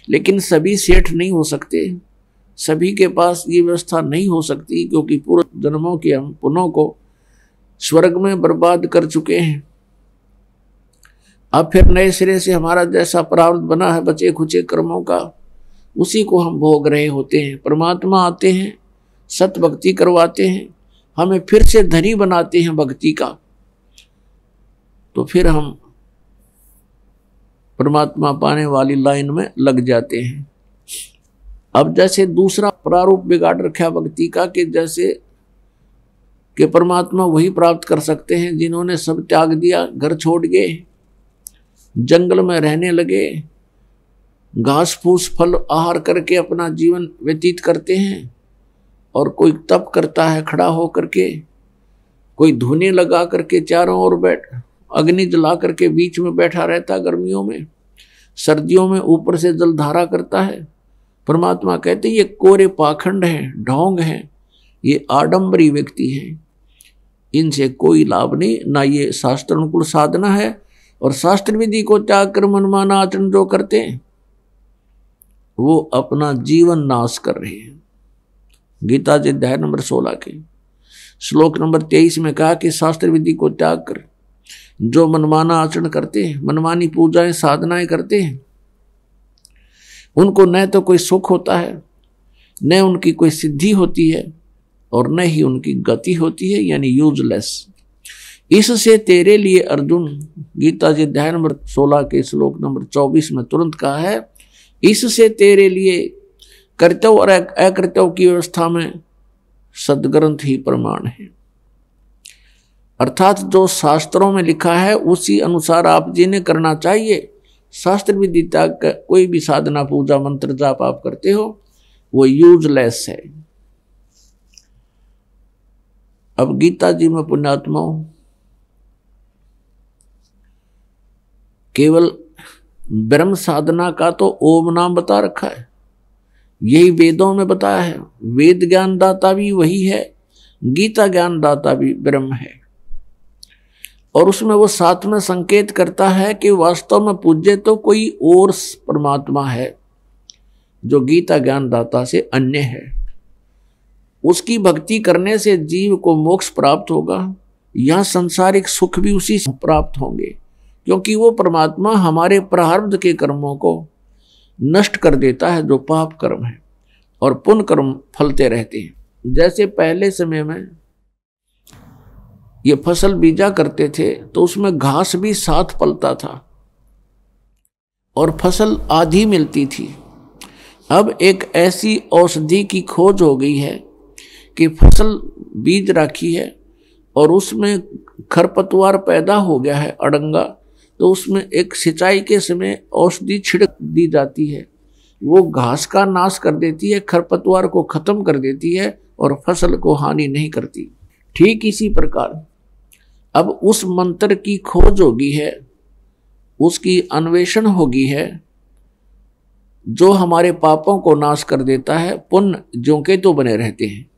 लेकिन सभी सेठ नहीं हो सकते, सभी के पास ये व्यवस्था नहीं हो सकती, क्योंकि पूर्व जन्मों के हम पुण्यों को स्वर्ग में बर्बाद कर चुके हैं। अब फिर नए सिरे से हमारा जैसा प्रारब्ध बना है बचे खुचे कर्मों का, उसी को हम भोग रहे होते हैं। परमात्मा आते हैं, सत भक्ति करवाते हैं, हमें फिर से धनी बनाते हैं भक्ति का, तो फिर हम परमात्मा पाने वाली लाइन में लग जाते हैं। अब जैसे दूसरा प्रारूप बिगाड़ रखा भक्ति का कि जैसे कि परमात्मा वही प्राप्त कर सकते हैं जिन्होंने सब त्याग दिया, घर छोड़ गए, जंगल में रहने लगे, घास फूस फल आहार करके अपना जीवन व्यतीत करते हैं, और कोई तप करता है खड़ा होकर के, कोई धुने लगा करके चारों ओर बैठ अग्नि जला करके बीच में बैठा रहता गर्मियों में, सर्दियों में ऊपर से जलधारा करता है। परमात्मा कहते ये कोरे पाखंड हैं, ढोंग हैं, ये आडंबरी व्यक्ति हैं, इनसे कोई लाभ नहीं, ना ये शास्त्र अनुकूल साधना है। और शास्त्र विधि को त्याग कर मनमाना आचरण जो करते हैं वो अपना जीवन नाश कर रहे हैं। गीता जी अध्याय नंबर 16 के श्लोक नंबर 23 में कहा कि शास्त्र विधि को त्याग कर जो मनमाना आचरण करते हैं, मनमानी पूजाएं साधनाएं करते हैं, उनको न तो कोई सुख होता है, न उनकी कोई सिद्धि होती है, और न ही उनकी गति होती है, यानी यूजलेस। इससे तेरे लिए अर्जुन, गीता जी अध्याय नंबर 16 के श्लोक नंबर 24 में तुरंत कहा है, इससे तेरे लिए कर्तव्य और अकर्तव्य की व्यवस्था में सदग्रंथ ही प्रमाण है। अर्थात जो शास्त्रों में लिखा है उसी अनुसार आप जी ने करना चाहिए। शास्त्र विधि त्याग कर कोई भी साधना पूजा मंत्र जाप आप करते हो वो यूजलेस है। अब गीता जी में पुण्यात्माओं केवल ब्रह्म साधना का तो ओम नाम बता रखा है, यही वेदों में बताया है। वेद ज्ञान दाता भी वही है, गीता ज्ञान दाता भी ब्रह्म है। और उसमें वो साथ में संकेत करता है कि वास्तव में पूज्य तो कोई और परमात्मा है जो गीता ज्ञान दाता से अन्य है। उसकी भक्ति करने से जीव को मोक्ष प्राप्त होगा, यहां सांसारिक सुख भी उसी से प्राप्त होंगे, क्योंकि वो परमात्मा हमारे प्रारब्ध के कर्मों को नष्ट कर देता है जो पाप कर्म है, और पुण्य कर्म फलते रहते हैं। जैसे पहले समय में ये फसल बीजा करते थे तो उसमें घास भी साथ पलता था और फसल आधी मिलती थी। अब एक ऐसी औषधि की खोज हो गई है कि फसल बीज रखी है और उसमें खरपतवार पैदा हो गया है, अड़ंगा, तो उसमें एक सिंचाई के समय औषधि छिड़क दी जाती है, वो घास का नाश कर देती है, खरपतवार को खत्म कर देती है और फसल को हानि नहीं करती। ठीक इसी प्रकार अब उस मंत्र की खोज होगी है, उसकी अन्वेषण होगी है, जो हमारे पापों को नाश कर देता है, पुण्य ज्यों के तो बने रहते हैं।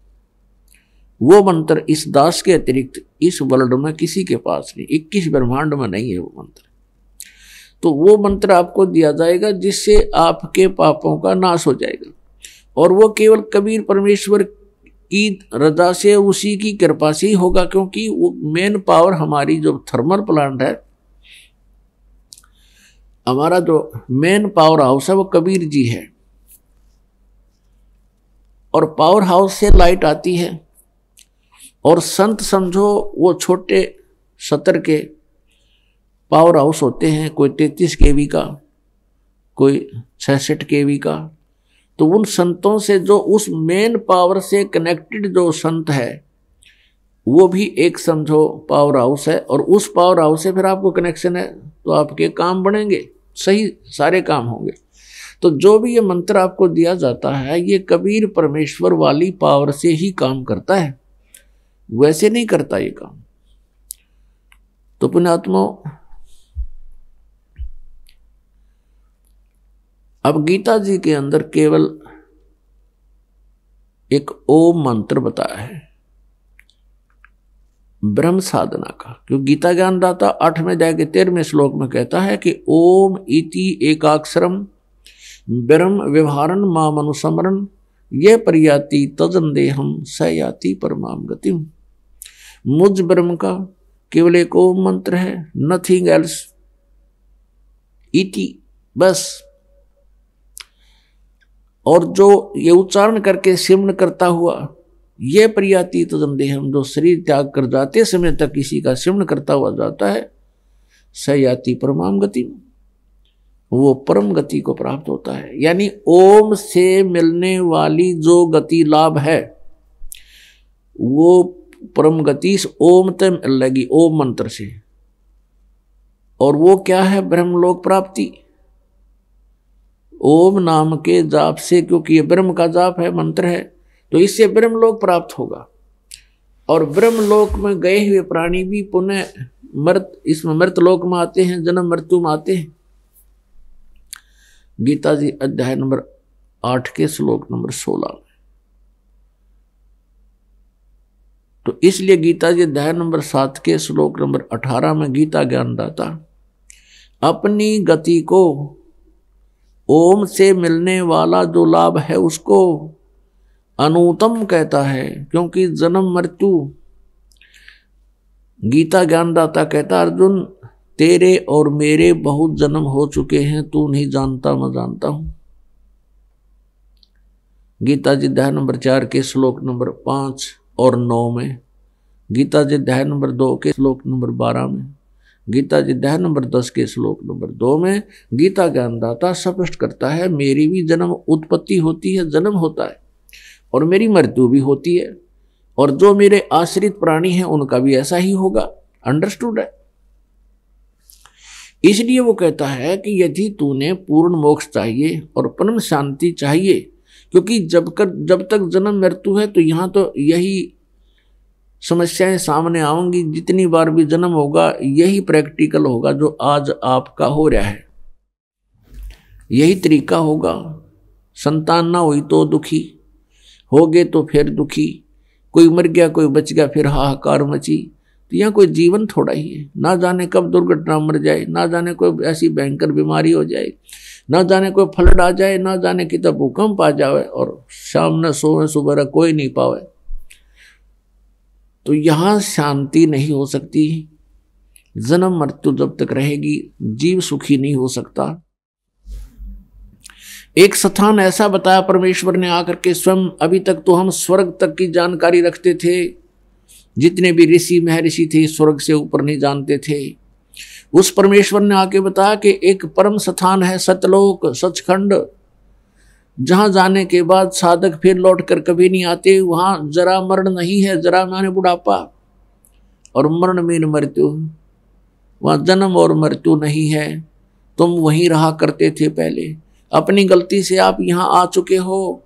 वो मंत्र इस दास के अतिरिक्त इस वर्ल्ड में किसी के पास नहीं, 21 ब्रह्मांड में नहीं है वो मंत्र। तो वो मंत्र आपको दिया जाएगा जिससे आपके पापों का नाश हो जाएगा, और वो केवल कबीर परमेश्वर की रजा से, उसी की कृपा से ही होगा, क्योंकि वो मेन पावर हमारी जो थर्मल प्लांट है, हमारा जो मेन पावर हाउस है वो कबीर जी है, और पावर हाउस से लाइट आती है। और संत समझो वो छोटे सतर के पावर हाउस होते हैं, कोई 33 kV का, कोई 66 kV का। तो उन संतों से जो उस मेन पावर से कनेक्टेड जो संत है वो भी एक समझो पावर हाउस है, और उस पावर हाउस से फिर आपको कनेक्शन है तो आपके काम बनेंगे, सही सारे काम होंगे। तो जो भी ये मंत्र आपको दिया जाता है ये कबीर परमेश्वर वाली पावर से ही काम करता है, वैसे नहीं करता ये काम। तो पुण्यात्माओं अब गीता जी के अंदर केवल एक ओम मंत्र बताया है ब्रह्म साधना का, क्योंकि गीता ज्ञान दाता 8वें अध्याय के 13वें श्लोक में कहता है कि ओम इति एकाक्षरम ब्रह्म व्यवहारन माम अनुसमरन ये परियाति तजन देहम स याति परमाम गतिम। मुझ ब्रह्म का केवल एक ओम मंत्र है, नथिंग एल्स, इति, बस। और जो ये उच्चारण करके सिमरण करता हुआ ये परियाति तजन देहम, जो शरीर त्याग कर जाते समय तक किसी का सिमरण करता हुआ जाता है, स याति परमाम गति, वो परम गति को प्राप्त होता है। यानी ओम से मिलने वाली जो गति लाभ है वो परम गति इस ओम तक मिल लगी, ओम मंत्र से। और वो क्या है? ब्रह्मलोक प्राप्ति। ओम नाम के जाप से, क्योंकि ये ब्रह्म का जाप है, मंत्र है, तो इससे ब्रह्मलोक प्राप्त होगा। और ब्रह्मलोक में गए हुए प्राणी भी पुनः इसमें मृतलोक में आते हैं, जन्म मृत्यु में आते हैं। गीता जी अध्याय नंबर 8 के श्लोक नंबर 16 में। तो इसलिए गीता जी अध्याय नंबर 7 के श्लोक नंबर 18 में गीता ज्ञानदाता अपनी गति को ओम से मिलने वाला जो लाभ है उसको अनुत्तम कहता है, क्योंकि जन्म मृत्यु, गीता ज्ञानदाता कहता अर्जुन तेरे और मेरे बहुत जन्म हो चुके हैं, तू नहीं जानता मैं जानता हूं। गीता जी अध्याय नंबर 4 के श्लोक नंबर 5 और 9 में, गीता जी अध्याय नंबर 2 के श्लोक नंबर 12 में, गीता जी अध्याय नंबर 10 के श्लोक नंबर 2 में गीता ज्ञानदाता स्पष्ट करता है मेरी भी जन्म उत्पत्ति होती है, जन्म होता है, और मेरी मृत्यु भी होती है, और जो मेरे आश्रित प्राणी हैं उनका भी ऐसा ही होगा। अंडरस्टूड है? इसलिए वो कहता है कि यदि तूने पूर्ण मोक्ष चाहिए और परम शांति चाहिए, क्योंकि जब तक जन्म मृत्यु है तो यहाँ तो यही समस्याएं सामने आएंगी, जितनी बार भी जन्म होगा यही प्रैक्टिकल होगा जो आज आपका हो रहा है, यही तरीका होगा। संतान ना हुई तो दुखी, हो गए तो फिर दुखी, कोई मर गया कोई बच गया फिर हाहाकार मची। तो यहाँ कोई जीवन थोड़ा ही है, ना जाने कब दुर्घटना मर जाए, ना जाने कोई ऐसी भयंकर बीमारी हो जाए, ना जाने कोई फ्लड आ जाए, ना जाने कितना भूकंप आ जाए और शाम न सोए सुबह कोई नहीं पावे। तो यहाँ शांति नहीं हो सकती, जन्म मृत्यु जब तक रहेगी जीव सुखी नहीं हो सकता। एक स्थान ऐसा बताया परमेश्वर ने आकर के स्वयं, अभी तक तो हम स्वर्ग तक की जानकारी रखते थे, जितने भी ऋषि महर्षि थे स्वर्ग से ऊपर नहीं जानते थे। उस परमेश्वर ने आके बताया कि एक परम स्थान है सतलोक, सचखंड, जहां जाने के बाद साधक फिर लौट कर कभी नहीं आते। वहां जरा मरण नहीं है, जरा माने बुढ़ापा, और मरण मीन मृत्यु, वहां जन्म और मृत्यु नहीं है। तुम वहीं रहा करते थे पहले, अपनी गलती से आप यहाँ आ चुके हो,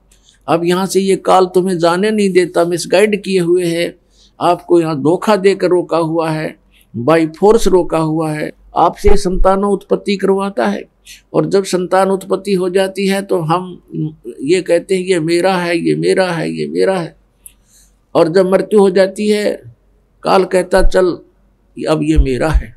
अब यहाँ से ये काल तुम्हें जाने नहीं देता, मिसगाइड किए हुए है, आपको यहाँ धोखा देकर रोका हुआ है, बाई फोर्स रोका हुआ है, आपसे संतानों उत्पत्ति करवाता है। और जब संतान उत्पत्ति हो जाती है तो हम ये कहते हैं ये मेरा है, ये मेरा है, ये मेरा है। और जब मृत्यु हो जाती है काल कहता चल अब ये मेरा है,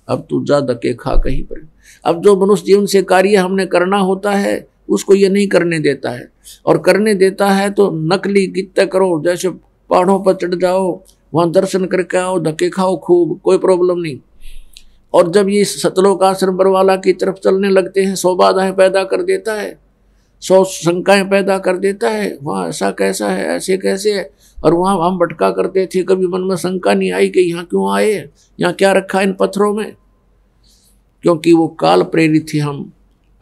अब तू जा धक्के खा कहीं पर। अब जो मनुष्य जीवन से कार्य हमने करना होता है उसको ये नहीं करने देता है, और करने देता है तो नकली गीत करो, जैसे पहाड़ों पर चढ़ जाओ, वहां दर्शन करके आओ, धक्के खाओ खूब, कोई प्रॉब्लम नहीं। और जब ये सतलोक आश्रम बरवाला की तरफ चलने लगते हैं 100 बाधाएं पैदा कर देता है, 100 शंकाएं पैदा कर देता है, वहाँ ऐसा कैसा है, ऐसे कैसे है। और वहाँ हम भटका करते थे, कभी मन में शंका नहीं आई कि यहाँ क्यों आए, यहाँ क्या रखा इन पत्थरों में, क्योंकि वो काल प्रेरित थे हम।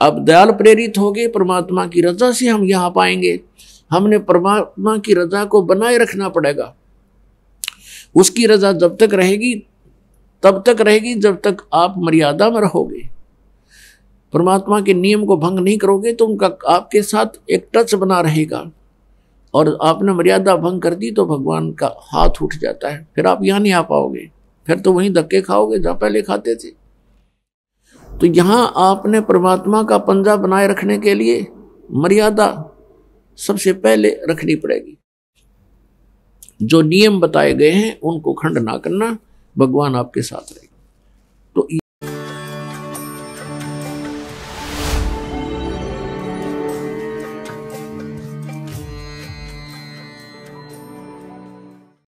अब दयाल प्रेरित हो गए, परमात्मा की रजा से हम यहाँ पाएंगे। हमने परमात्मा की रजा को बनाए रखना पड़ेगा। उसकी रजा जब तक रहेगी तब तक रहेगी जब तक आप मर्यादा में रहोगे, परमात्मा के नियम को भंग नहीं करोगे तो उनका आपके साथ एक टच बना रहेगा। और आपने मर्यादा भंग कर दी तो भगवान का हाथ उठ जाता है, फिर आप यहाँ नहीं आ पाओगे, फिर तो वहीं धक्के खाओगे जहाँ पहले खाते थे। तो यहाँ आपने परमात्मा का पंजा बनाए रखने के लिए मर्यादा सबसे पहले रखनी पड़ेगी। जो नियम बताए गए हैं उनको खंड ना करना, भगवान आपके साथ रहेगा। तो